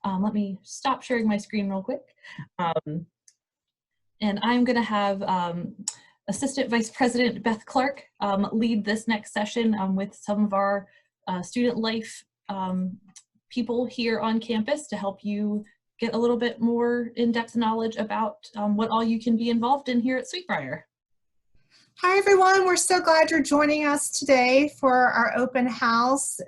Let me stop sharing my screen real quick. And I'm going to have Assistant Vice President Beth Clark lead this next session with some of our student life people here on campus to help you get a little bit more in-depth knowledge about what all you can be involved in here at Briar. Hi everyone, we're so glad you're joining us today for our open house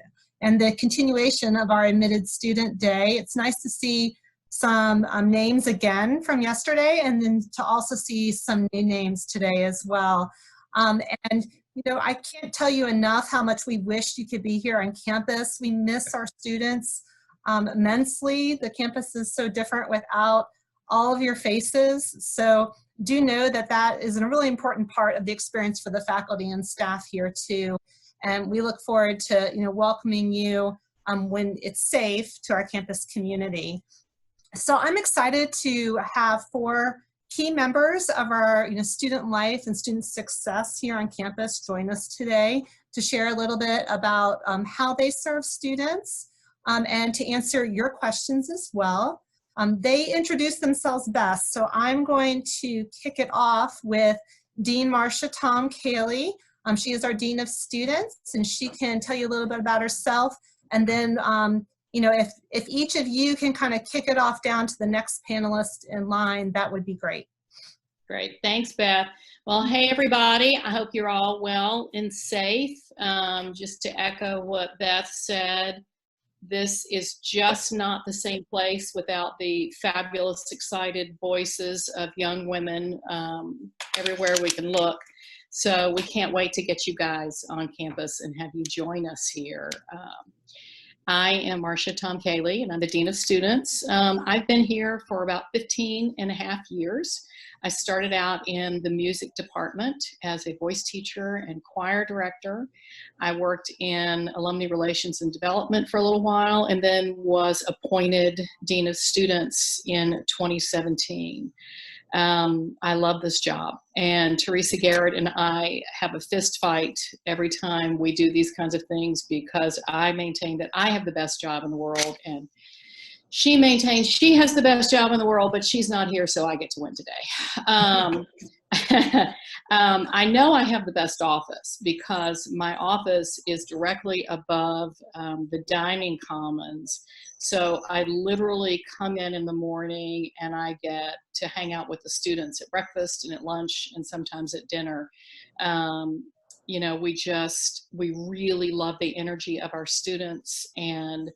and the continuation of our admitted student day. It's nice to see some names again from yesterday, and then to also see some new names today as well. And you know, I can't tell you enough how much we wish you could be here on campus. We miss our students immensely. The campus is so different without all of your faces. So do know that that is a really important part of the experience for the faculty and staff here too. And we look forward to welcoming you when it's safe to our campus community. So I'm excited to have 4 key members of our student life and student success here on campus join us today to share a little bit about how they serve students and to answer your questions as well. They introduce themselves best, so I'm going to kick it off with Dean Marcia Tom Cayley. She is our Dean of Students, and she can tell you a little bit about herself, and then if each of you can kind of kick it off down to the next panelist in line, that would be great. Great, thanks Beth. Well, hey everybody, I hope you're all well and safe. Just to echo what Beth said, this is just not the same place without the fabulous, excited voices of young women everywhere we can look. So we can't wait to get you guys on campus and have you join us here. I am Marcia Tom Cayley, and I'm the Dean of Students. I've been here for about 15 and a half years. I started out in the music department as a voice teacher and choir director. I worked in alumni relations and development for a little while, and then was appointed Dean of Students in 2017. I love this job, and Teresa Garrett and I have a fist fight every time we do these kinds of things, because I maintain that I have the best job in the world, and she maintains she has the best job in the world, but she's not here, so I get to win today. I know I have the best office because my office is directly above the dining commons. So I literally come in the morning and I get to hang out with the students at breakfast and at lunch and sometimes at dinner. You know, we really love the energy of our students, and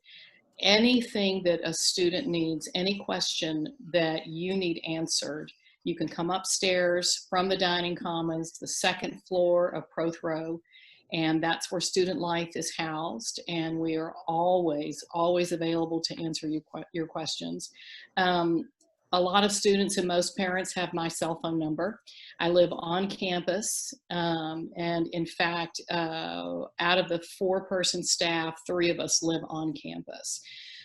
anything that a student needs, any question that you need answered, you can come upstairs from the dining commons to the 2nd floor of Prothrow, and that's where student life is housed, and we are always available to answer your questions. A lot of students and most parents have my cell phone number. I live on campus, and in fact, out of the 4-person staff, 3 of us live on campus.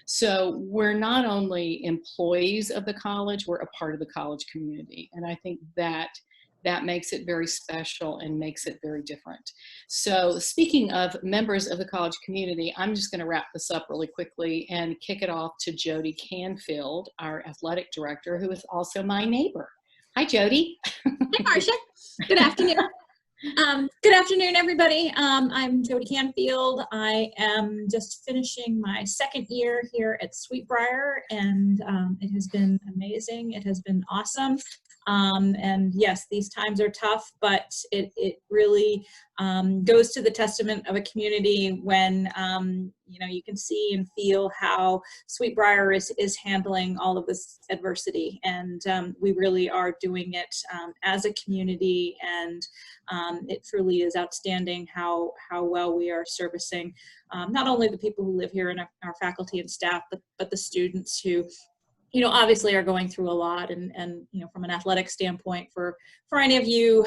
So we're not only employees of the college, we're a part of the college community. And I think that makes it very special and makes it very different. So speaking of members of the college community, I'm just going to wrap this up really quickly and kick it off to Jody Canfield, our athletic director, who is also my neighbor. Hi, Jody. Hi, Marcia. Good afternoon. Good afternoon, everybody. I'm Jody Canfield. I am just finishing my 2nd year here at Briar, and it has been amazing. It has been awesome. And yes, these times are tough, but it really goes to the testament of a community when you can see and feel how Briar is handling all of this adversity, and we really are doing it as a community, and it truly is outstanding how well we are servicing not only the people who live here and our faculty and staff, but the students who obviously are going through a lot, and from an athletic standpoint, for any of you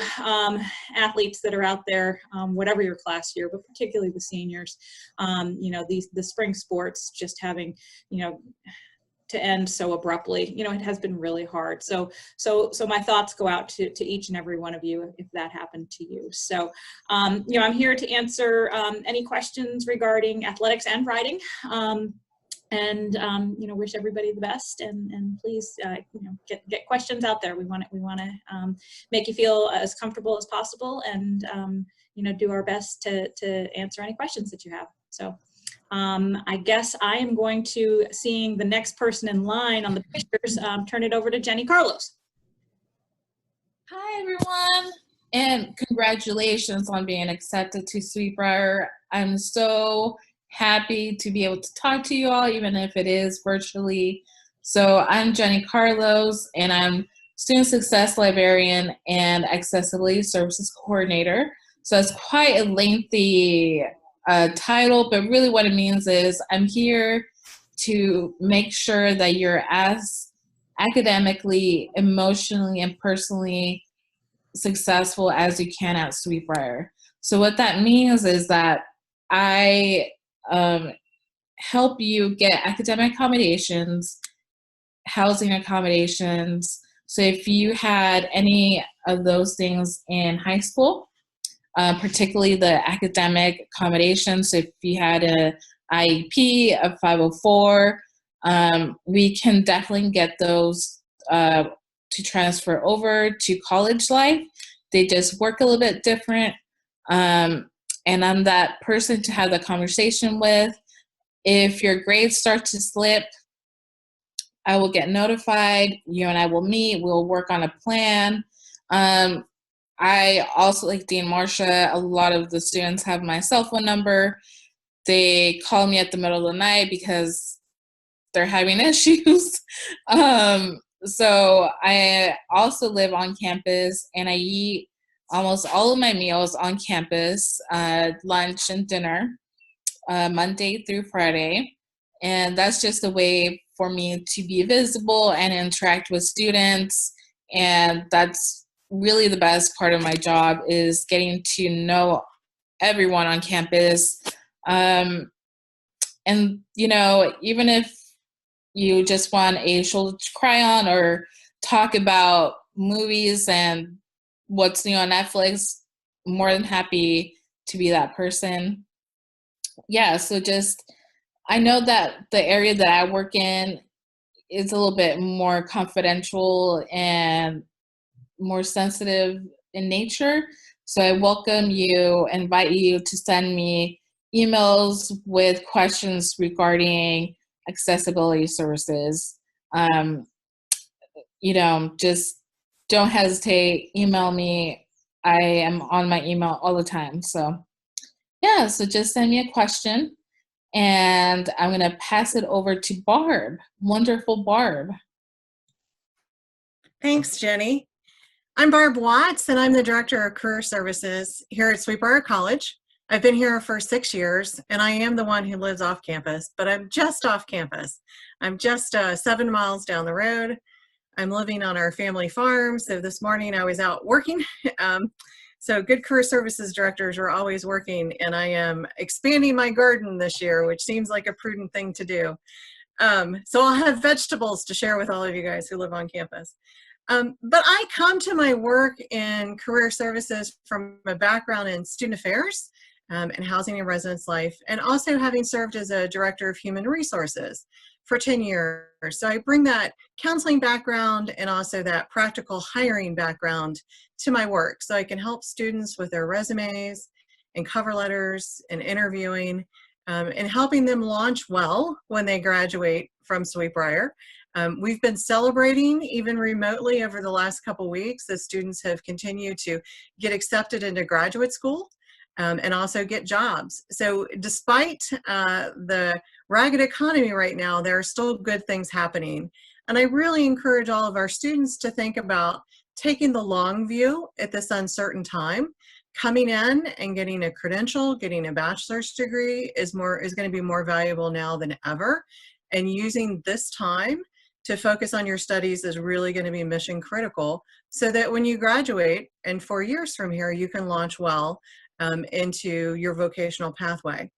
athletes that are out there, whatever your class year, but particularly the seniors, the spring sports just having, to end so abruptly, it has been really hard. So my thoughts go out to each and every one of you if that happened to you. So, I'm here to answer any questions regarding athletics and writing. and wish everybody the best, and please get questions out there. We want to make you feel as comfortable as possible, and do our best to answer any questions that you have. So I guess I am going to, seeing the next person in line on the pictures, turn it over to Jenny Carlos. Hi everyone, and congratulations on being accepted to Sweet Briar. I'm so happy to be able to talk to you all, even if it is virtually. So I'm Jenny Carlos, and I'm Student Success Librarian and Accessibility Services Coordinator. So it's quite a lengthy title, but really what it means is I'm here to make sure that you're as academically, emotionally, and personally successful as you can at Sweet Briar. So what that means is that I help you get academic accommodations, housing accommodations. So if you had any of those things in high school, particularly the academic accommodations, so if you had a IEP, a 504, we can definitely get those to transfer over to college life. They just work a little bit different. And I'm that person to have the conversation with. If your grades start to slip, I will get notified. You and I will meet. We'll work on a plan. I also, like Dean Marcia, a lot of the students have my cell phone number. They call me at the middle of the night because they're having issues. So I also live on campus, and I eat almost all of my meals on campus, lunch and dinner, Monday through Friday. And that's just a way for me to be visible and interact with students. And that's really the best part of my job, is getting to know everyone on campus. And, even if you just want a shoulder to cry on or talk about movies and what's new on Netflix, more than happy to be that person. Yeah, so I know that the area that I work in is a little bit more confidential and more sensitive in nature. So I welcome you, invite you to send me emails with questions regarding accessibility services. Just don't hesitate, email me. I am on my email all the time. So yeah, so just send me a question, and I'm gonna pass it over to Barb. Wonderful Barb. Thanks, Jenny. I'm Barb Watts, and I'm the Director of Career Services here at Sweet Briar College. I've been here for 6 years, and I am the one who lives off campus, but I'm just off campus. I'm just 7 miles down the road. I'm living on our family farm, so this morning I was out working. So good career services directors are always working, and I am expanding my garden this year, which seems like a prudent thing to do. So I'll have vegetables to share with all of you guys who live on campus. But I come to my work in career services from a background in student affairs and housing and residence life, and also having served as a director of human resources for 10 years. So I bring that counseling background and also that practical hiring background to my work, so I can help students with their resumes and cover letters and interviewing, and helping them launch well when they graduate from Sweet Briar. We've been celebrating even remotely over the last couple weeks as students have continued to get accepted into graduate school and also get jobs. So despite the ragged economy right now, there are still good things happening. And I really encourage all of our students to think about taking the long view at this uncertain time. Coming in and getting a credential, getting a bachelor's degree is going to be more valuable now than ever. And using this time to focus on your studies is really going to be mission critical, so that when you graduate and 4 years from here, you can launch well into your vocational pathway.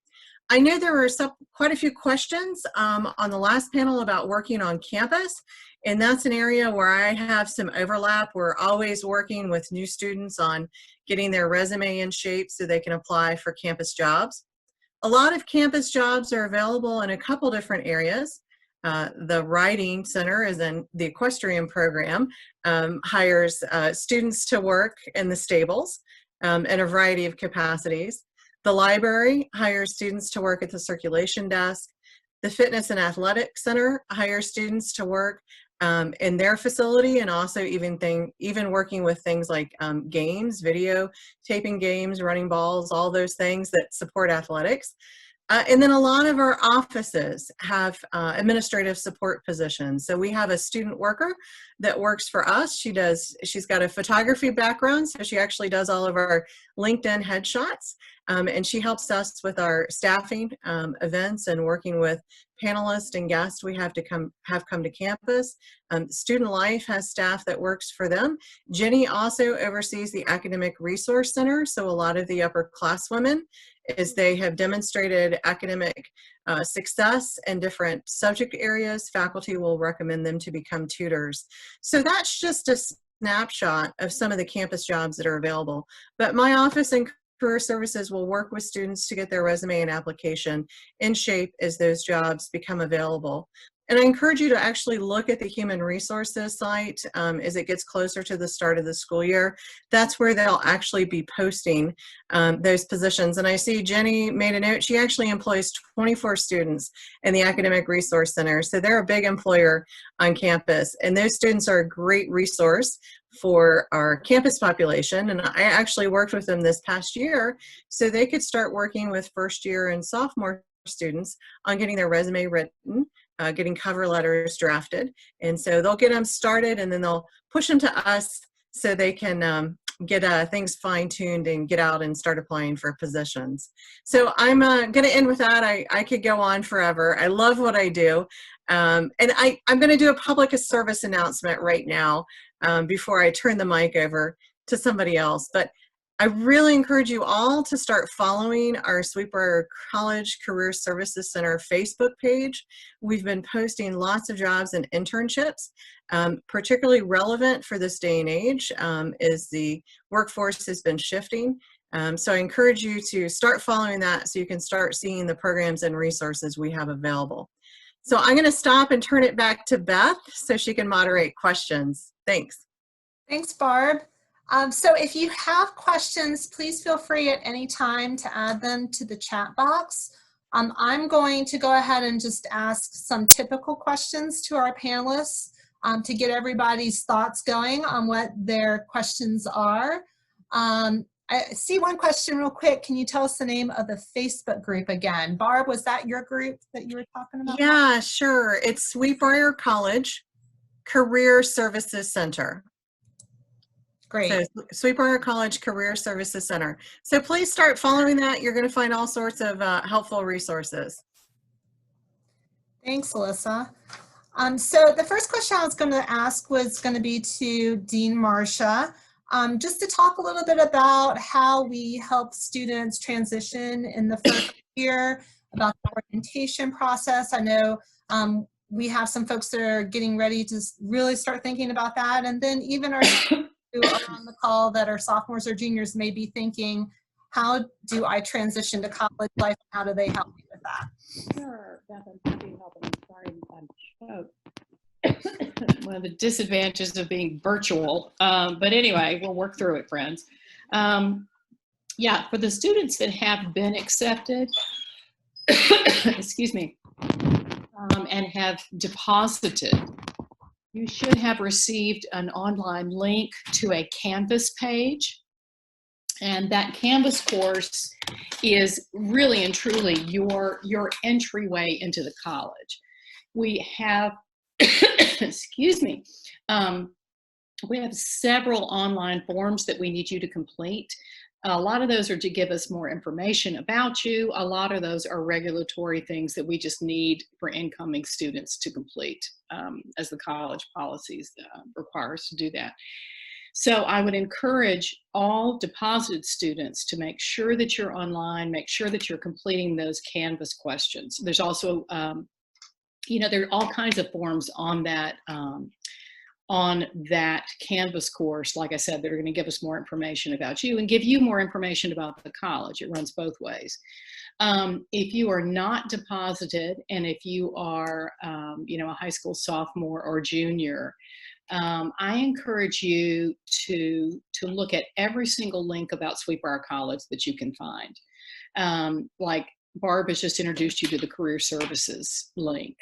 I know there were quite a few questions on the last panel about working on campus, and that's an area where I have some overlap. We're always working with new students on getting their resume in shape so they can apply for campus jobs. a lot of campus jobs are available in a couple different areas. The Riding Center is in the equestrian program, hires students to work in the stables in a variety of capacities. The library hires students to work at the circulation desk. The Fitness and Athletic Center hires students to work in their facility, and also even working with things like games, video taping games, running balls, all those things that support athletics. And then a lot of our offices have administrative support positions. So we have a student worker that works for us. She's got a photography background, so she actually does all of our LinkedIn headshots. And she helps us with our staffing events and working with panelists and guests we have come to campus. Student Life has staff that works for them. Jenny also oversees the Academic Resource Center, so a lot of the upperclasswomen, as they have demonstrated academic success in different subject areas, faculty will recommend them to become tutors. So that's just a snapshot of some of the campus jobs that are available. But my office and Career Services will work with students to get their resume and application in shape as those jobs become available. And I encourage you to actually look at the Human Resources site as it gets closer to the start of the school year. That's where they'll actually be posting those positions. And I see Jenny made a note. She actually employs 24 students in the Academic Resource Center. So they're a big employer on campus. And those students are a great resource for our campus population. And I actually worked with them this past year so they could start working with first year and sophomore students on getting their resume written, getting cover letters drafted. And so they'll get them started, and then they'll push them to us so they can get things fine-tuned and get out and start applying for positions. So I'm going to end with that. I could go on forever. I love what I do. And I'm going to do a public service announcement right now before I turn the mic over to somebody else. But I really encourage you all to start following our Sweet Briar College Career Services Center Facebook page. We've been posting lots of jobs and internships, particularly relevant for this day and age as the workforce has been shifting. So I encourage you to start following that so you can start seeing the programs and resources we have available. So I'm going to stop and turn it back to Beth so she can moderate questions. Thanks. Thanks, Barb. So if you have questions, please feel free at any time to add them to the chat box. I'm going to go ahead and just ask some typical questions to our panelists to get everybody's thoughts going on what their questions are. I see one question real quick. Can you tell us the name of the Facebook group again? Barb, was that your group that you were talking about? Yeah, sure. It's Sweet Briar College Career Services Center. Great. So Sweet Briar College Career Services Center. So please start following that. You're going to find all sorts of helpful resources. Thanks, Alyssa. So the first question I was going to ask was going to be to Dean Marcia, just to talk a little bit about how we help students transition in the first year, about the orientation process. I know we have some folks that are getting ready to really start thinking about that, and then even our who are on the call that are sophomores or juniors may be thinking, how do I transition to college life? How do they help me with that? Sure, Beth, I'm happy to help. I'm sorry, I'm choked. One of the disadvantages of being virtual. But anyway, we'll work through it, friends. Yeah, for the students that have been accepted, excuse me, and have deposited, you should have received an online link to a Canvas page. And that Canvas course is really and truly your entryway into the college. We have, excuse me, we have several online forms that we need you to complete. A lot of those are to give us more information about you. A lot of those are regulatory things that we just need for incoming students to complete, as the college policies require us to do that. So I would encourage all deposited students to make sure that you're online, make sure that you're completing those Canvas questions. There's also, you know, there are all kinds of forms on that Canvas course, like I said, that are going to give us more information about you and give you more information about the college. It runs both ways. If you are not deposited, and if you are, a high school sophomore or junior, I encourage you to look at every single link about Sweet Briar College that you can find. Like Barb has just introduced you to the Career Services link.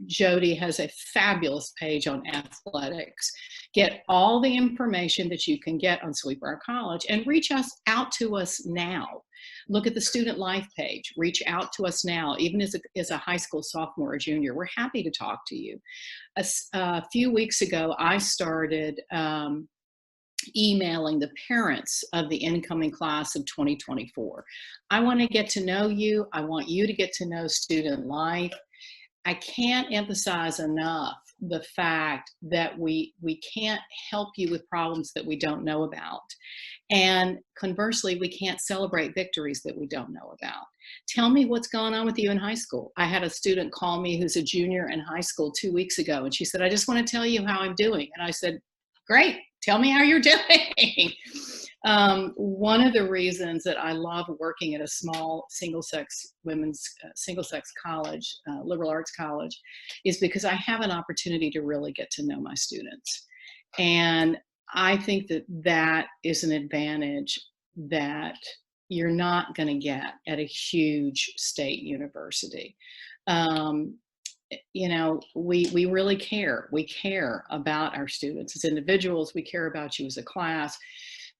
Jody has a fabulous page on athletics. Get all the information that you can get on Sweet Briar College and reach out to us now. Look at the student life page. Reach out to us now, even as a high school sophomore or junior. We're happy to talk to you. A few weeks ago, I started emailing the parents of the incoming class of 2024. I want to get to know you. I want you to get to know student life. I can't emphasize enough the fact that we can't help you with problems that we don't know about. And conversely, we can't celebrate victories that we don't know about. Tell me what's going on with you in high school. I had a student call me who's a junior in high school 2 weeks ago, and she said, I just want to tell you how I'm doing. And I said, great, tell me how you're doing. One of the reasons that I love working at a small single-sex college, liberal arts college, is because I have an opportunity to really get to know my students. And I think that is an advantage that you're not going to get at a huge state university. We really care. We care about our students as individuals. We care about you as a class.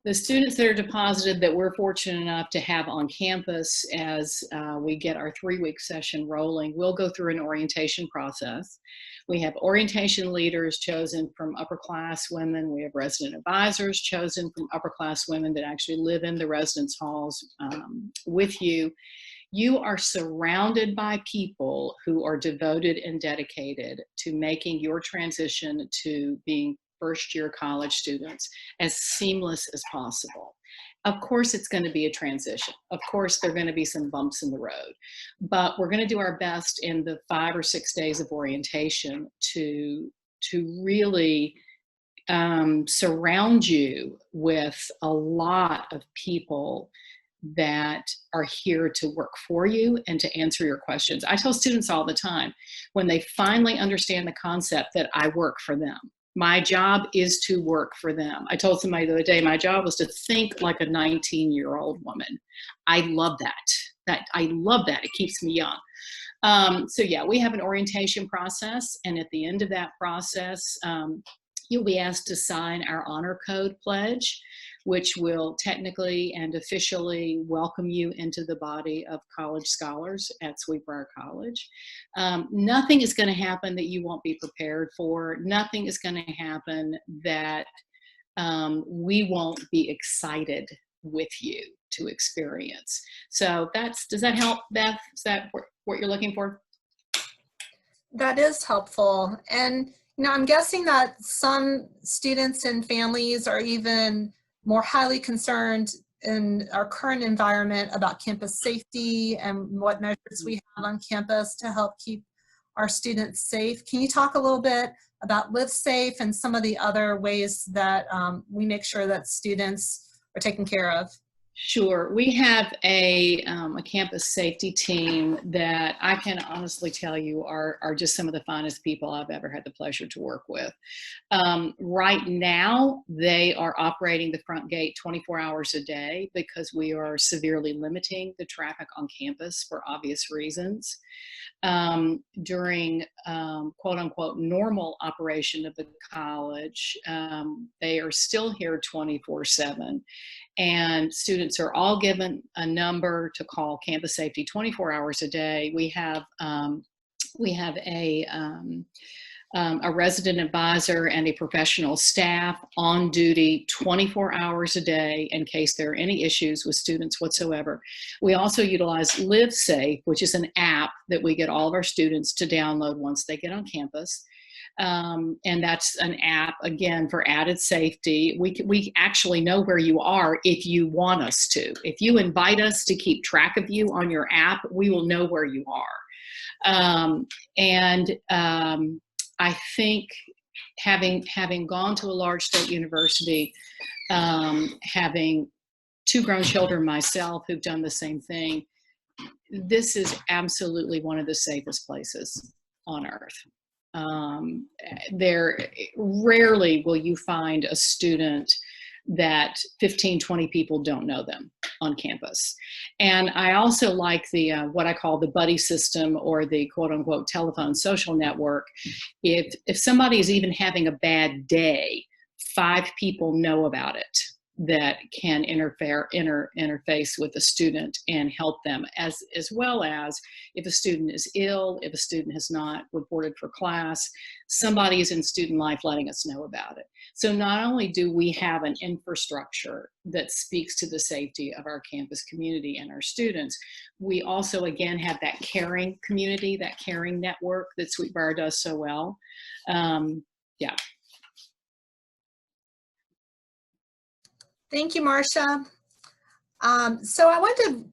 The students that are deposited that we're fortunate enough to have on campus as we get our 3-week session rolling, we'll go through an orientation process. We have orientation leaders chosen from upper class women. We have resident advisors chosen from upper class women that actually live in the residence halls with you. You are surrounded by people who are devoted and dedicated to making your transition to being first-year college students as seamless as possible. Of course, it's going to be a transition. Of course, there are going to be some bumps in the road, but we're going to do our best in the 5 or 6 days of orientation to really surround you with a lot of people that are here to work for you and to answer your questions. I tell students all the time, when they finally understand the concept that I work for them, my job is to work for them. I told somebody the other day, my job was to think like a 19-year-old woman. I love that. I love that. It keeps me young. So yeah, we have an orientation process, and at the end of that process, you'll be asked to sign our honor code pledge, which will technically and officially welcome you into the body of college scholars at Sweet Briar College. Nothing is going to happen that you won't be prepared for. Nothing is going to happen that we won't be excited with you to experience. So does that help, Beth? Is that what you're looking for? That is helpful. And I'm guessing that some students and families are even more highly concerned in our current environment about campus safety and what measures we have on campus to help keep our students safe. Can you talk a little bit about Live Safe and some of the other ways that we make sure that students are taken care of? Sure. We have a campus safety team that I can honestly tell you are just some of the finest people I've ever had the pleasure to work with. Right now, they are operating the front gate 24 hours a day because we are severely limiting the traffic on campus for obvious reasons. During quote unquote normal operation of the college, they are still here 24/7. And students are all given a number to call campus safety 24 hours a day. We have a resident advisor and a professional staff on duty 24 hours a day in case there are any issues with students whatsoever. We also utilize Live Safe, which is an app that we get all of our students to download once they get on campus. And that's an app, again, for added safety. We actually know where you are if you want us to. If you invite us to keep track of you on your app, we will know where you are. I think having gone to a large state university, having 2 grown children myself who've done the same thing, this is absolutely one of the safest places on earth. There rarely will you find a student that 15, 20 people don't know them on campus. And I also like the what I call the buddy system, or the quote unquote telephone social network. If somebody is even having a bad day, 5 people know about it that can interface with the student and help them, as well as if a student is ill, if a student has not reported for class, somebody is in student life letting us know about it. So not only do we have an infrastructure that speaks to the safety of our campus community and our students, we also again have that caring community, that caring network that Sweet Briar does so well. Yeah. Thank you, Marcia. So I want to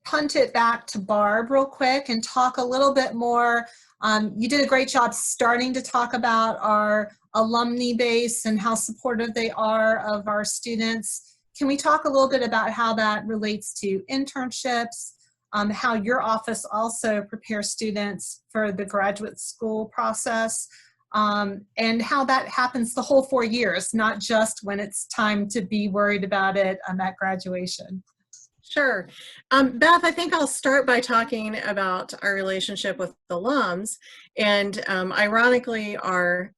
punt it back to Barb real quick and talk a little bit more. You did a great job starting to talk about our alumni base and how supportive they are of our students. Can we talk a little bit about how that relates to internships, how your office also prepares students for the graduate school process, and how that happens the whole 4 years, not just when it's time to be worried about it at graduation? Sure. Beth, I think I'll start by talking about our relationship with alums. And ironically, our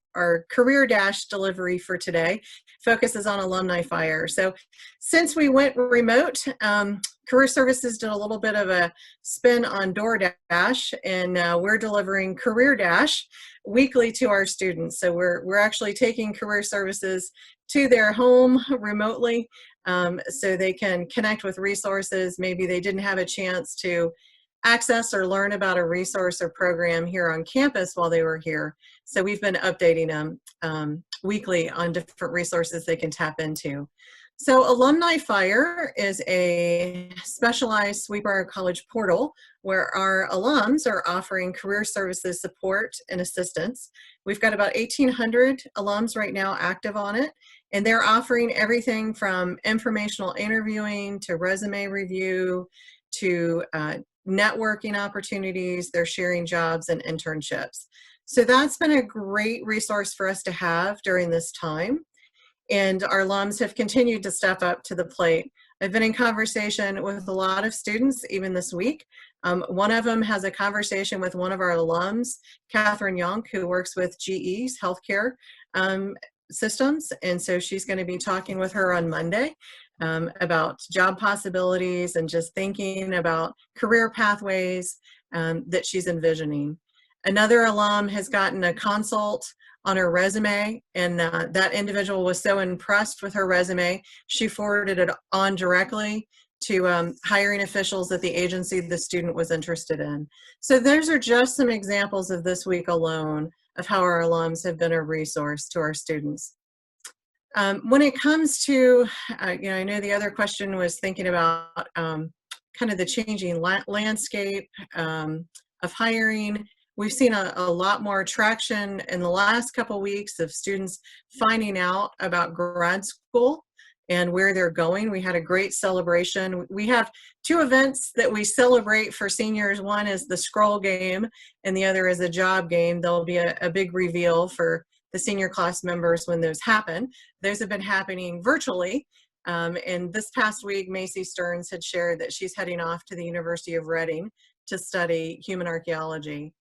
Career Dash delivery for today focuses on Alumni Fire. So since we went remote, Career Services did a little bit of a spin on DoorDash, and we're delivering Career Dash weekly to our students. So we're actually taking Career Services to their home remotely, so they can connect with resources. Maybe they didn't have a chance to access or learn about a resource or program here on campus while they were here. So we've been updating them weekly on different resources they can tap into. So Alumni Fire is a specialized Sweet Briar College portal where our alums are offering career services support and assistance. We've got about 1,800 alums right now active on it, and they're offering everything from informational interviewing to resume review to networking opportunities. They're sharing jobs and internships. So that's been a great resource for us to have during this time. And our alums have continued to step up to the plate. I've been in conversation with a lot of students even this week. One of them has a conversation with one of our alums, Catherine Yonk, who works with GE's healthcare systems. And so she's going to be talking with her on Monday about job possibilities and just thinking about career pathways that she's envisioning. Another alum has gotten a consult on her resume, and that individual was so impressed with her resume, she forwarded it on directly to hiring officials at the agency the student was interested in. So those are just some examples of this week alone of how our alums have been a resource to our students. When it comes to, I know the other question was thinking about kind of the changing landscape of hiring. We've seen a lot more traction in the last couple of weeks of students finding out about grad school and where they're going. We had a great celebration. We have 2 events that we celebrate for seniors. One is the scroll game and the other is a job game. There'll be a big reveal for the senior class members when those happen. Those have been happening virtually. And this past week, Macy Stearns had shared that she's heading off to the University of Reading to study human archaeology.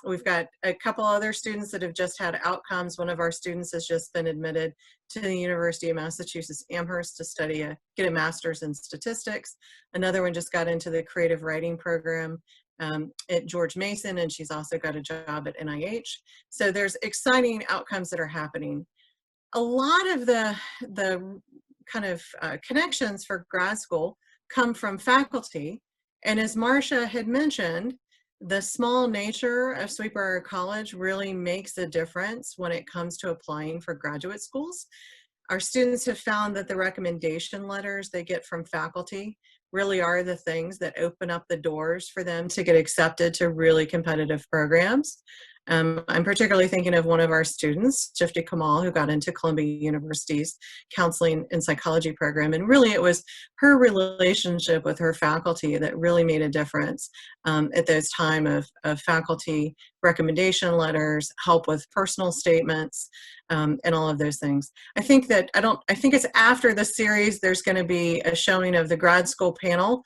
We've got a couple other students that have just had outcomes. One of our students has just been admitted to the University of Massachusetts Amherst to get a master's in statistics. Another one just got into the creative writing program at George Mason, and she's also got a job at NIH. So there's exciting outcomes that are happening. A lot of the kind of connections for grad school come from faculty. And as Marcia had mentioned, the small nature of Sweet Briar College really makes a difference when it comes to applying for graduate schools. Our students have found that the recommendation letters they get from faculty really are the things that open up the doors for them to get accepted to really competitive programs. I'm particularly thinking of one of our students, Shifty Kamal, who got into Columbia University's counseling and psychology program. And really it was her relationship with her faculty that really made a difference at those time of faculty recommendation letters, help with personal statements, and all of those things. I think it's after the series, there's going to be a showing of the grad school panel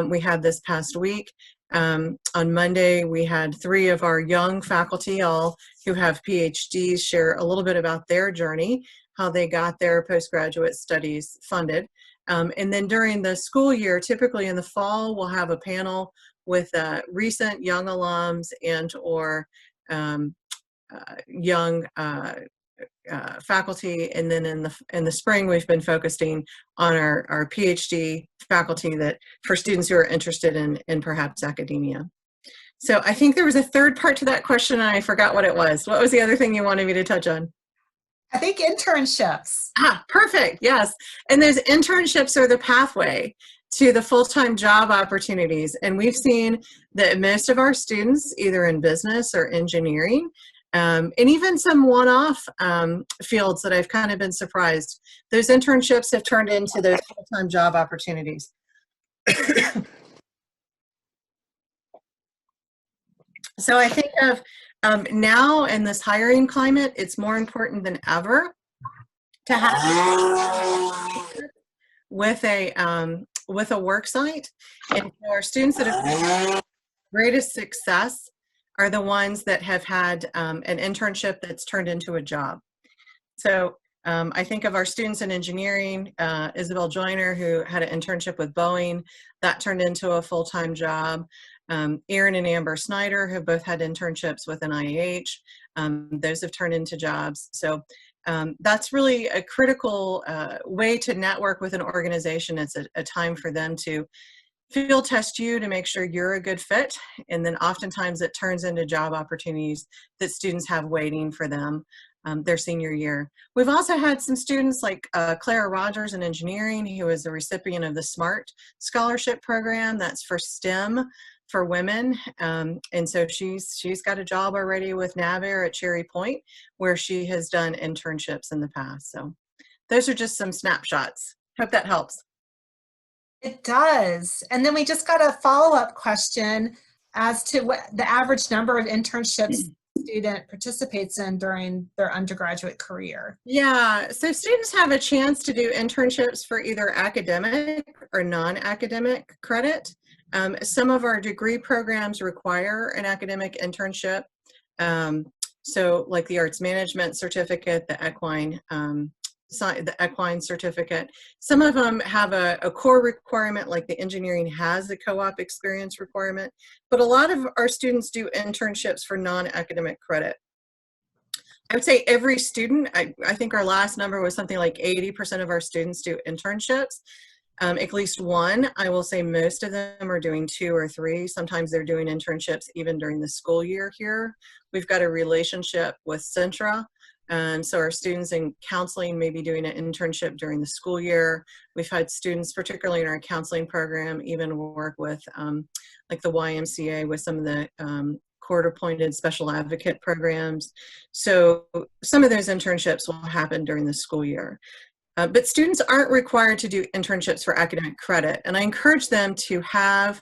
we had this past week. On Monday, we had 3 of our young faculty, all who have PhDs, share a little bit about their journey, how they got their postgraduate studies funded. And then during the school year, typically in the fall, we'll have a panel with recent young alums and or young faculty, and then in the spring we've been focusing on our PhD faculty that for students who are interested in perhaps academia. So I think there was a third part to that question and I forgot what it was. What was the other thing you wanted me to touch on? I think internships. Perfect. Yes. And those internships are the pathway to the full-time job opportunities. And we've seen that most of our students, either in business or engineering, and even some one-off fields that I've kind of been surprised, those internships have turned into those full-time job opportunities. So I think of now in this hiring climate, it's more important than ever to have with a work site. And our students that have had greatest success are the ones that have had an internship that's turned into a job. So I think of our students in engineering, Isabel Joyner, who had an internship with Boeing, that turned into a full-time job. Aaron and Amber Snyder have both had internships with NIH. Those have turned into jobs. So that's really a critical way to network with an organization. It's a time for them to field test you to make sure you're a good fit. And then oftentimes it turns into job opportunities that students have waiting for them their senior year. We've also had some students like Clara Rogers in engineering, who is a recipient of the SMART scholarship program. That's for STEM for women. And so she's got a job already with NAVAIR at Cherry Point, where she has done internships in the past. So those are just some snapshots. Hope that helps. It does. And then we just got a follow-up question as to what the average number of internships a student participates in during their undergraduate career. Yeah, so students have a chance to do internships for either academic or non-academic credit. Some of our degree programs require an academic internship. So like the arts management certificate, the equine certificate. Some of them have a core requirement, like the engineering has a co-op experience requirement, but a lot of our students do internships for non-academic credit. I would say every student, I think our last number was something like 80% of our students do internships. At least one. I will say most of them are doing 2 or 3. Sometimes they're doing internships even during the school year here. We've got a relationship with Centra. So our students in counseling may be doing an internship during the school year. We've had students, particularly in our counseling program, even work with like the YMCA with some of the court-appointed special advocate programs. So some of those internships will happen during the school year. But students aren't required to do internships for academic credit. And I encourage them to have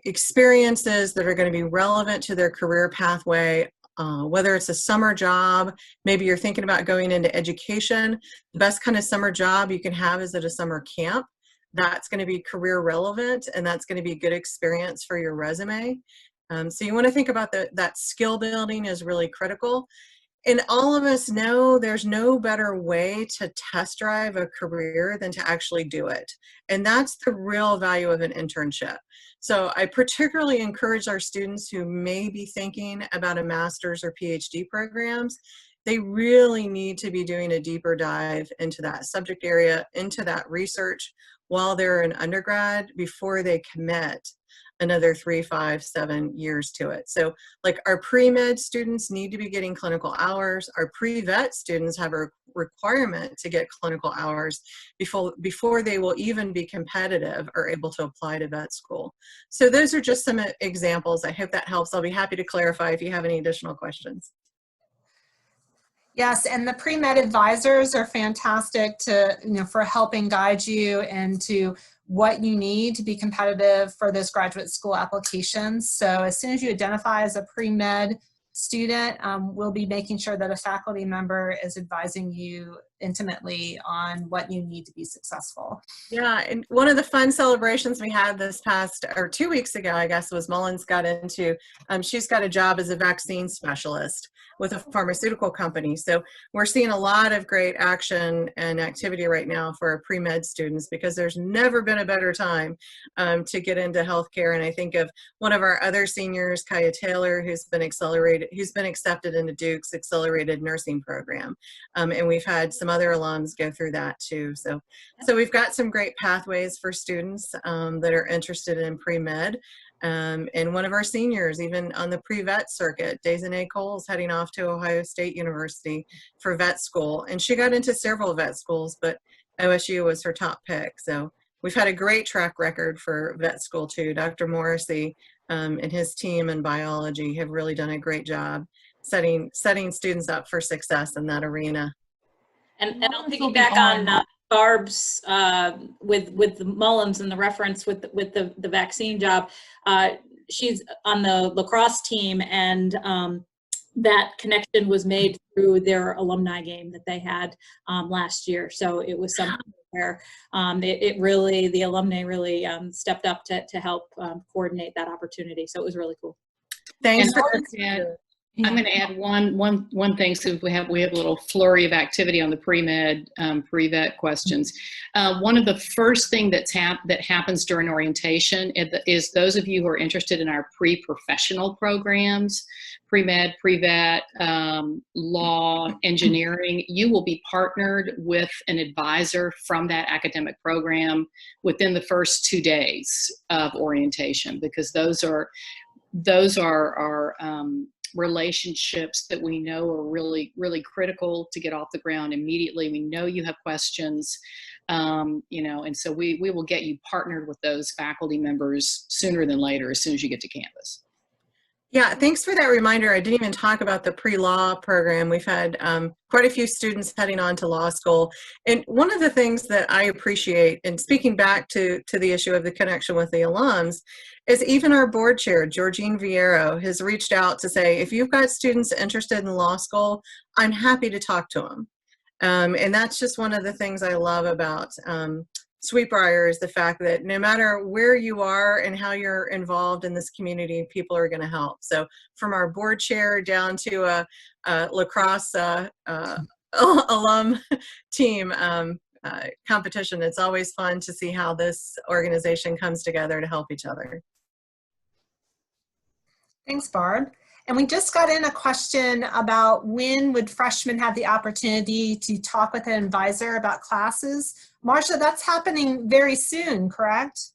experiences that are going to be relevant to their career pathway, whether it's a summer job, maybe you're thinking about going into education. The best kind of summer job you can have is at a summer camp. That's going to be career relevant, and that's going to be a good experience for your resume. So you want to think about that skill building is really critical. And all of us know there's no better way to test drive a career than to actually do it. And that's the real value of an internship. So I particularly encourage our students who may be thinking about a master's or PhD programs, they really need to be doing a deeper dive into that subject area, into that research while they're an undergrad before they commit. another 3, 5, 7 years to it. So like our pre-med students need to be getting clinical hours. Our pre-vet students have a requirement to get clinical hours before they will even be competitive or able to apply to vet school. So those are just some examples. I hope that helps. I'll be happy to clarify if you have any additional questions. Yes, and the pre-med advisors are fantastic to, for helping guide you into what you need to be competitive for those graduate school applications. So as soon as you identify as a pre-med student, we'll be making sure that a faculty member is advising you intimately on what you need to be successful. Yeah, and one of the fun celebrations we had this past, or 2 weeks ago, I guess, was Mullins got into, she's got a job as a vaccine specialist with a pharmaceutical company. So we're seeing a lot of great action and activity right now for our pre-med students, because there's never been a better time to get into healthcare. And I think of one of our other seniors, Kaya Taylor, who's been accepted into Duke's accelerated nursing program. And we've had some other alums go through that too. So we've got some great pathways for students that are interested in pre-med. And one of our seniors, even on the pre-vet circuit, Daisy Cole's heading off to Ohio State University for vet school. And she got into several vet schools, but OSU was her top pick. So we've had a great track record for vet school too. Dr. Morrissey and his team in biology have really done a great job setting students up for success in that arena. And I'll piggyback on Barb's with the Mullins and the reference with the vaccine job. She's on the lacrosse team, and that connection was made through their alumni game that they had last year. So it was something where the alumni really stepped up to help coordinate that opportunity. So it was really cool. Thanks. I'm going to add one thing, so we have a little flurry of activity on the pre-med, pre-vet questions. One of the first thing that happens during orientation is those of you who are interested in our pre-professional programs, pre-med, pre-vet, law, engineering, you will be partnered with an advisor from that academic program within the first 2 days of orientation, because those are relationships that we know are really, really critical to get off the ground immediately. We know you have questions, and so we will get you partnered with those faculty members sooner than later, as soon as you get to campus. Yeah, thanks for that reminder. I didn't even talk about the pre-law program. We've had quite a few students heading on to law school. And one of the things that I appreciate, and speaking back to the issue of the connection with the alums, is even our board chair, Georgine Viero, has reached out to say, if you've got students interested in law school, I'm happy to talk to them. And that's just one of the things I love about Sweet Briar, is the fact that no matter where you are and how you're involved in this community, people are going to help. So from our board chair down to a lacrosse alum team competition, it's always fun to see how this organization comes together to help each other. Thanks, Barb. And we just got in a question about when would freshmen have the opportunity to talk with an advisor about classes. Marcia, that's happening very soon, correct?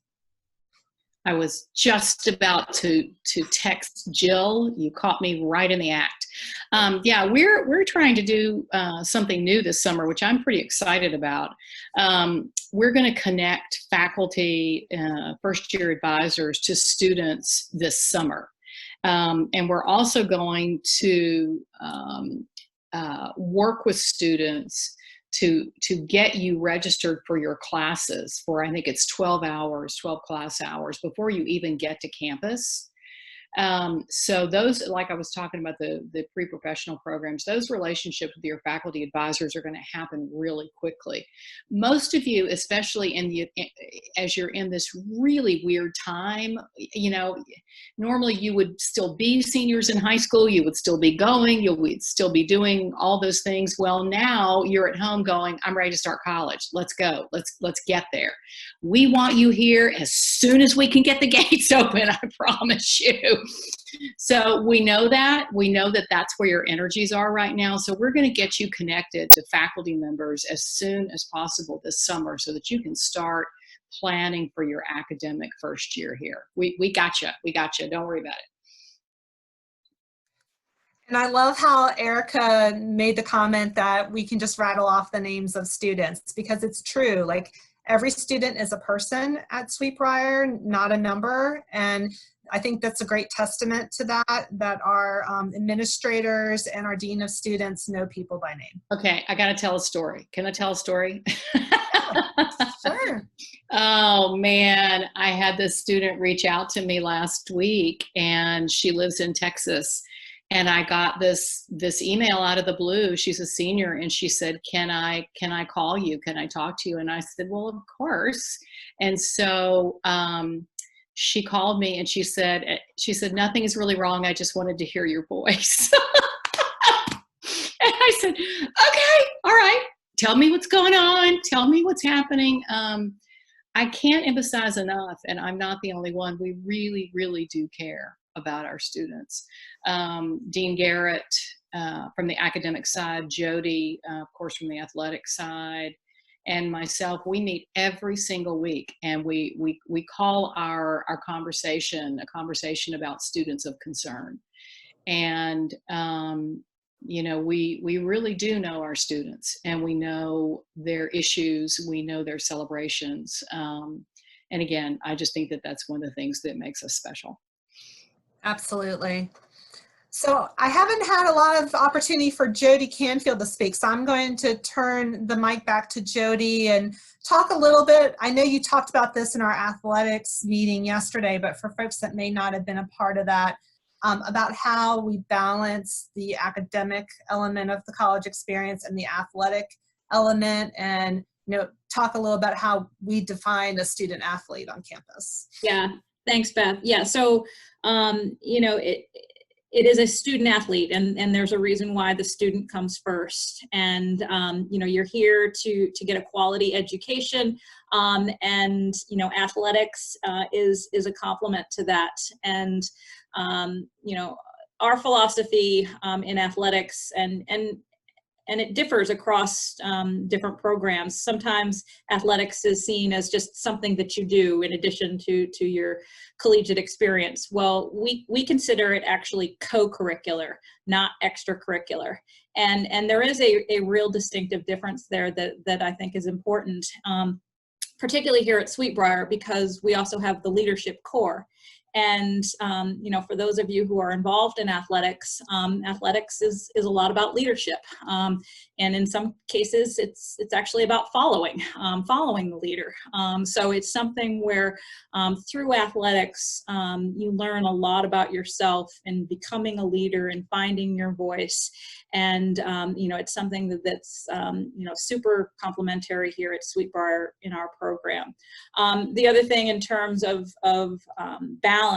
I was just about to text Jill. You caught me right in the act. Yeah, we're trying to do something new this summer, which I'm pretty excited about. We're going to connect faculty, first-year advisors to students this summer. And we're also going to work with students to get you registered for your classes for, I think it's 12 class hours before you even get to campus. So those, like I was talking about the pre-professional programs, those relationships with your faculty advisors are going to happen really quickly. Most of you, especially as you're in this really weird time, normally you would still be seniors in high school, you would still be going, you would still be doing all those things. Well, now you're at home going, I'm ready to start college. Let's go. Let's get there. We want you here as soon as we can get the gates open, I promise you. So we know that that's where your energies are right now. So we're going to get you connected to faculty members as soon as possible this summer so that you can start planning for your academic first year here. We got you. We got you. Don't worry about it. And I love how Erica made the comment that we can just rattle off the names of students, because it's true. Like, every student is a person at Sweet Briar, not a number. And I think that's a great testament to that our administrators and our dean of students know people by name. Okay, I got to tell a story. Can I tell a story? Sure. Oh man, I had this student reach out to me last week, and she lives in Texas. And I got this email out of the blue. She's a senior, and she said, "Can I call you? Can I talk to you?" And I said, "Well, of course." And so she called me, and she said, "Nothing is really wrong. I just wanted to hear your voice." And I said, "Okay, all right. Tell me what's going on. Tell me what's happening." I can't emphasize enough, and I'm not the only one. We really, really do care about our students. Dean Garrett from the academic side, Jody, of course, from the athletic side, and myself, we meet every single week, and we call our conversation a conversation about students of concern. And you know, we really do know our students, and we know their issues, we know their celebrations. And again, I just think that that's one of the things that makes us special. Absolutely. So I haven't had a lot of opportunity for Jody Canfield to speak, so I'm going to turn the mic back to Jody and talk a little bit. I know you talked about this in our athletics meeting yesterday, but for folks that may not have been a part of that, about how we balance the academic element of the college experience and the athletic element, and talk a little about how we define a student athlete on campus. Yeah, thanks, Beth. Yeah, so it is a student athlete, and there's a reason why the student comes first. And you're here to get a quality education, and athletics is a complement to that. And our philosophy in athletics, and it differs across different programs. Sometimes athletics is seen as just something that you do in addition to your collegiate experience. Well, we consider it actually co-curricular, not extracurricular. And there is a real distinctive difference there that I think is important, particularly here at Sweet Briar, because we also have the leadership core. And, for those of you who are involved in athletics, athletics is a lot about leadership. And in some cases, it's actually about following the leader. So it's something where through athletics, you learn a lot about yourself and becoming a leader and finding your voice. And, it's something that's super complementary here at Sweet Briar in our program. The other thing in terms of balance,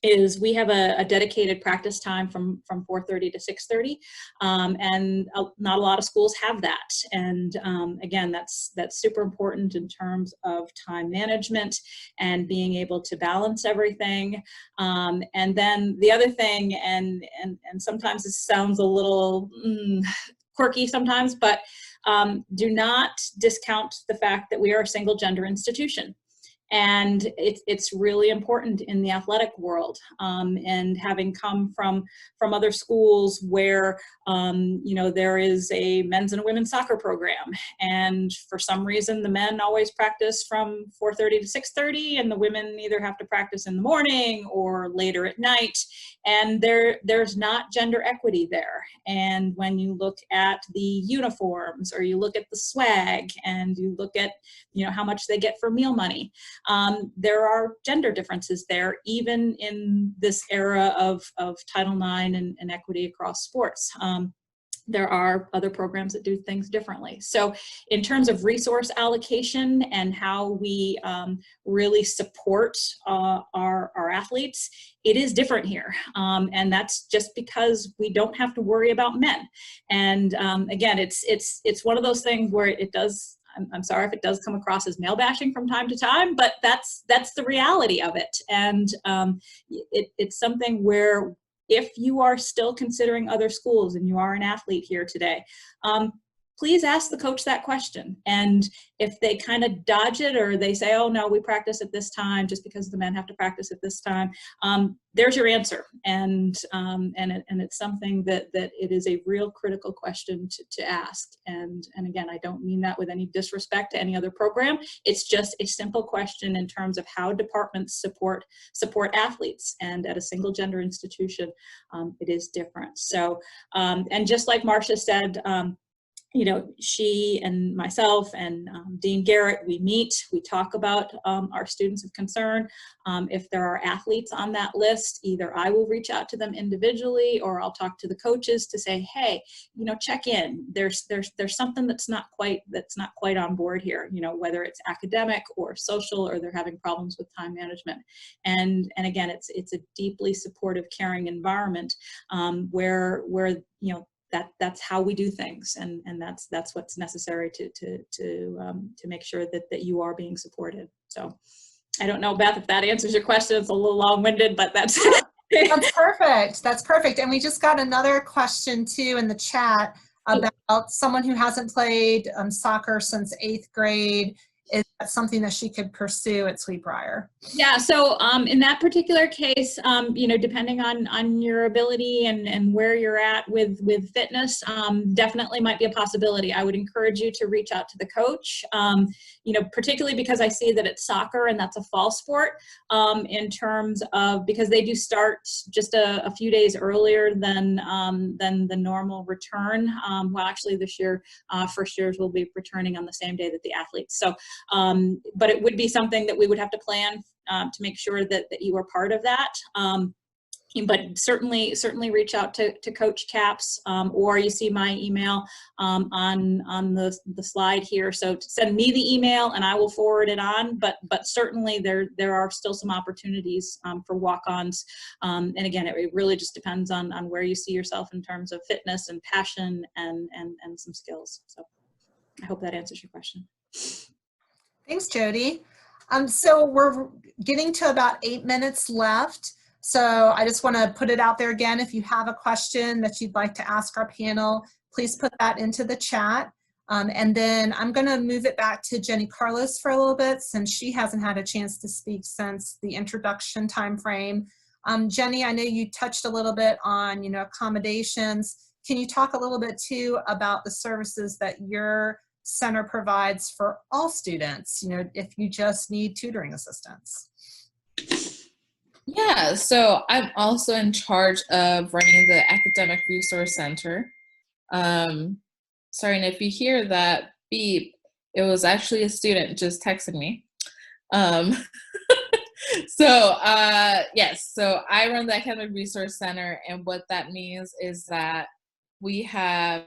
is we have a dedicated practice time from 4:30 to 6:30, and not a lot of schools have that. And again, that's super important in terms of time management and being able to balance everything. And then the other thing, and sometimes this sounds a little quirky sometimes, but do not discount the fact that we are a single gender institution. And it's really important in the athletic world. And having come from other schools where, there is a men's and women's soccer program. And for some reason, the men always practice from 4:30 to 6:30, and the women either have to practice in the morning or later at night. And there's not gender equity there. And when you look at the uniforms, or you look at the swag, and you look at, how much they get for meal money, there are gender differences there, even in this era of Title IX and equity across sports. There are other programs that do things differently. So in terms of resource allocation and how we really support our athletes, it is different here. And that's just because we don't have to worry about men. And again, it's one of those things where it does, I'm sorry if it does come across as male bashing from time to time, but that's the reality of it. And it's something where, if you are still considering other schools and you are an athlete here today, please ask the coach that question. And if they kind of dodge it, or they say, oh no, we practice at this time just because the men have to practice at this time, there's your answer. And it's something that it is a real critical question to ask. And again, I don't mean that with any disrespect to any other program. It's just a simple question in terms of how departments support athletes. And at a single gender institution, it is different. So, and just like Marcia said, you know, she and myself and Dean Garrett, we meet, we talk about our students of concern. If there are athletes on that list, either I will reach out to them individually, or I'll talk to the coaches to say, hey, you know, check in. There's something that's not quite on board here. You know, whether it's academic or social, or they're having problems with time management. And again, it's a deeply supportive, caring environment where you know, that's how we do things, and that's what's necessary to make sure that you are being supported. So I don't know, Beth, if that answers your question. It's a little long-winded, but that's That's perfect. That's perfect. And we just got another question too in the chat about someone who hasn't played soccer since 8th grade. Is that something that she could pursue at Sweet Briar? Yeah, so in that particular case, you know, depending on your ability and where you're at with fitness, definitely might be a possibility. I would encourage you to reach out to the coach, you know, particularly because I see that it's soccer and that's a fall sport, in terms of, because they do start just a few days earlier than the normal return. Well, actually this year, first years will be returning on the same day that the athletes. So, but it would be something that we would have to plan to make sure that you are part of that. But certainly reach out to Coach Caps, or you see my email on the slide here. So send me the email and I will forward it on. But certainly there are still some opportunities for walk-ons. And again, it really just depends on where you see yourself in terms of fitness and passion and some skills. So I hope that answers your question. Thanks, Jody. So we're getting to about 8 minutes left. So I just want to put it out there again. If you have a question that you'd like to ask our panel, please put that into the chat. And then I'm going to move it back to Jenny Carlos for a little bit, since she hasn't had a chance to speak since the introduction time frame. Jenny, I know you touched a little bit on, you know, accommodations. Can you talk a little bit too about the services that your center provides for all students, you know, if you just need tutoring assistance? Yeah, so I'm also in charge of running the Academic Resource Center. Sorry, and if you hear that beep, it was actually a student just texting me. Yes, so I run the Academic Resource Center, and what that means is that we have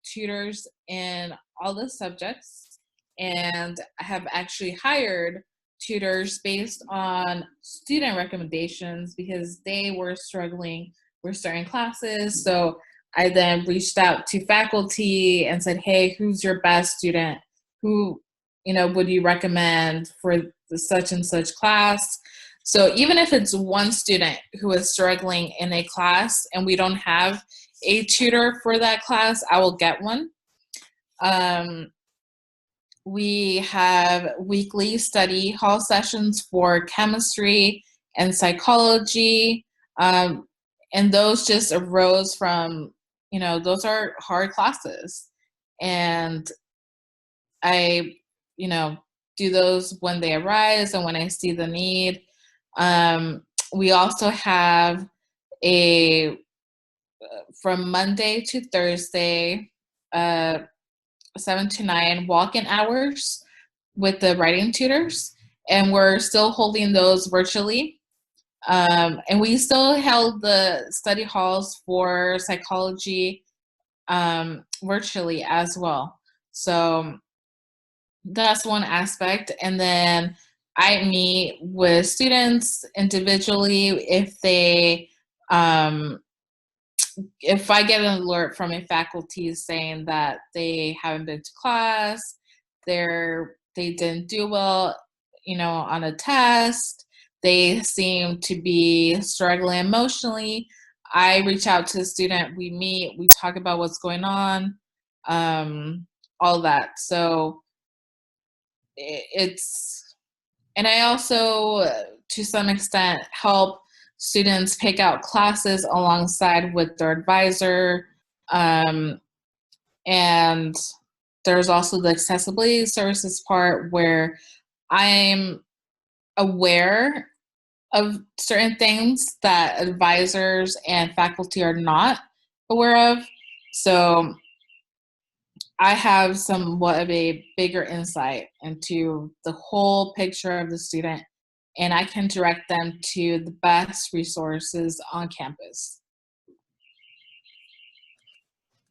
tutors in all the subjects, and have actually hired tutors based on student recommendations because they were struggling with certain classes. So I then reached out to faculty and said, hey, who's your best student? Who, you know, would you recommend for the such and such class? So even if it's one student who is struggling in a class and we don't have a tutor for that class, I will get one. We have weekly study hall sessions for chemistry and psychology. And those just arose from, you know, those are hard classes. And I, you know, do those when they arise and when I see the need. We also have from Monday to Thursday, 7 to 9 walk-in hours with the writing tutors, and we're still holding those virtually. And we still held the study halls for psychology virtually as well. So that's one aspect. And then I meet with students individually if they if I get an alert from a faculty saying that they haven't been to class, they didn't do well, you know, on a test, they seem to be struggling emotionally, I reach out to the student, we meet, we talk about what's going on, all that. So it's, and I also, to some extent, help students pick out classes alongside with their advisor. And there's also the accessibility services part where I'm aware of certain things that advisors and faculty are not aware of. So I have somewhat of a bigger insight into the whole picture of the student, and I can direct them to the best resources on campus.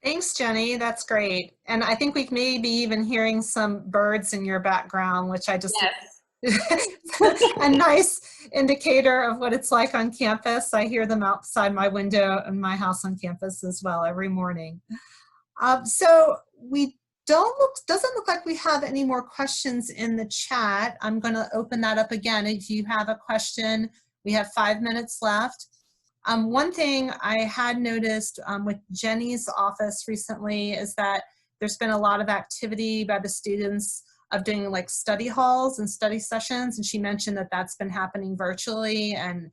Thanks, Jenny. That's great. And I think we may be even hearing some birds in your background, which I just, Yes. a nice indicator of what it's like on campus. I hear them outside my window in my house on campus as well every morning. So we doesn't look like we have any more questions in the chat. I'm going to open that up again. If you have a question, we have 5 minutes left. One thing I had noticed with Jenny's office recently is that there's been a lot of activity by the students of doing like study halls and study sessions, and she mentioned that that's been happening virtually, and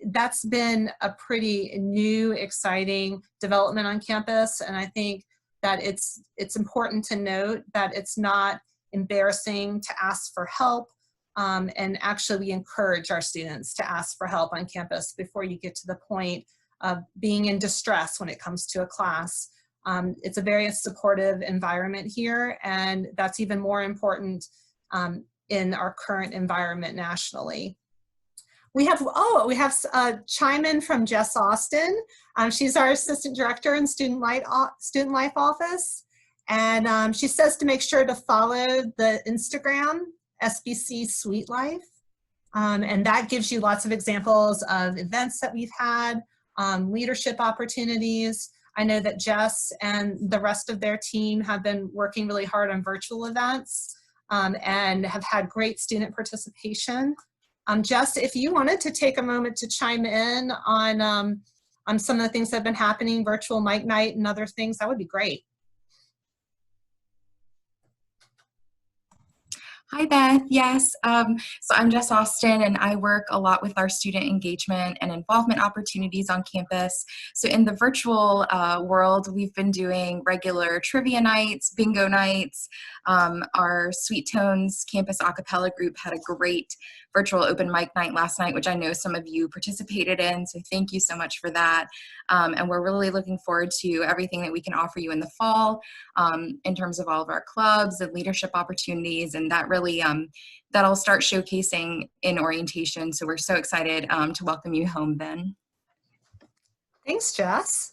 that's been a pretty new, exciting development on campus. And I think that it's important to note that it's not embarrassing to ask for help. And actually we encourage our students to ask for help on campus before you get to the point of being in distress when it comes to a class. It's a very supportive environment here, and that's even more important in our current environment nationally. We have a chime in from Jess Austin. She's our Assistant Director in Student Life Office. And she says to make sure to follow the Instagram, SBC Sweet Life. And that gives you lots of examples of events that we've had, leadership opportunities. I know that Jess and the rest of their team have been working really hard on virtual events and have had great student participation. Jess, if you wanted to take a moment to chime in on some of the things that have been happening, virtual mic night and other things, that would be great. Hi, Beth. Yes, so I'm Jess Austin, and I work a lot with our student engagement and involvement opportunities on campus. So in the virtual world, we've been doing regular trivia nights, bingo nights. Our Sweet Tones campus a cappella group had a great virtual open mic night last night, which I know some of you participated in, so thank you so much for that. And we're really looking forward to everything that we can offer you in the fall in terms of all of our clubs and leadership opportunities, and that really that'll start showcasing in orientation. So we're so excited to welcome you home then. Thanks, Jess.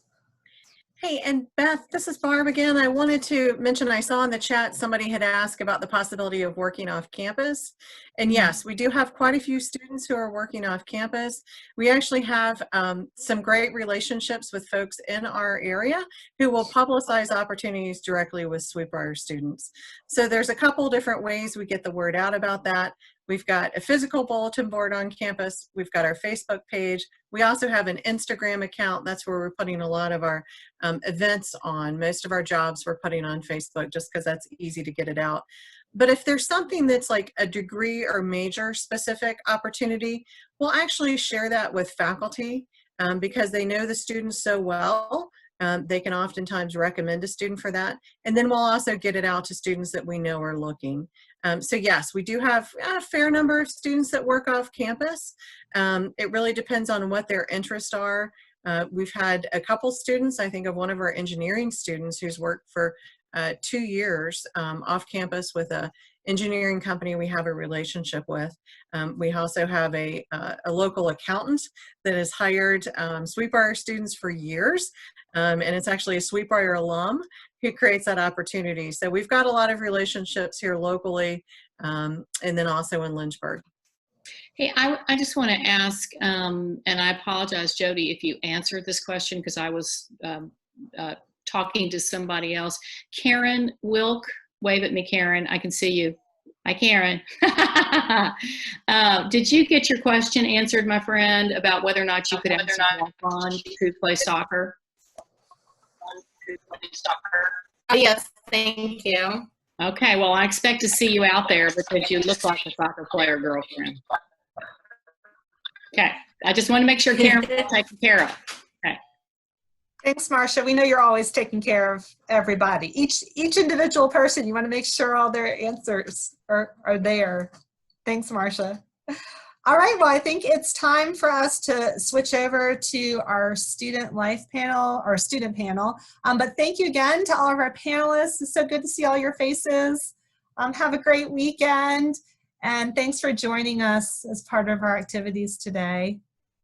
Hey, and Beth, this is Barb again. I wanted to mention, I saw in the chat somebody had asked about the possibility of working off campus. And yes, we do have quite a few students who are working off campus. We actually have some great relationships with folks in our area who will publicize opportunities directly with Sweetbriar students. So there's a couple different ways we get the word out about that. We've got a physical bulletin board on campus. We've got our Facebook page. We also have an Instagram account. That's where we're putting a lot of our events on. Most of our jobs we're putting on Facebook just because that's easy to get it out. But if there's something that's like a degree or major specific opportunity, we'll actually share that with faculty because they know the students so well. They can oftentimes recommend a student for that. And then we'll also get it out to students that we know are looking. So yes, we do have a fair number of students that work off campus. It really depends on what their interests are. We've had a couple students, I think of one of our engineering students who's worked for 2 years off campus with a engineering company we have a relationship with. We also have a local accountant that has hired Sweetbriar students for years. And it's actually a Sweetbriar alum who creates that opportunity. So we've got a lot of relationships here locally and then also in Lynchburg. Hey, I just want to ask, and I apologize, Jody, if you answered this question because I was talking to somebody else. Karen Wilk, wave at me, Karen. I can see you. Hi, Karen. Did you get your question answered, my friend, about whether or not you could actually walk on to play soccer? Yes, thank you. Okay, well, I expect to see you out there because you look like a soccer player girlfriend. Okay, I just want to make sure Karen's taken care of. Okay. Thanks, Marcia. We know you're always taking care of everybody. Each individual person, you want to make sure all their answers are there. Thanks, Marcia. All right, well, I think it's time for us to switch over to our student life panel, or student panel. But thank you again to all of our panelists. It's so good to see all your faces. Have a great weekend, and thanks for joining us as part of our activities today.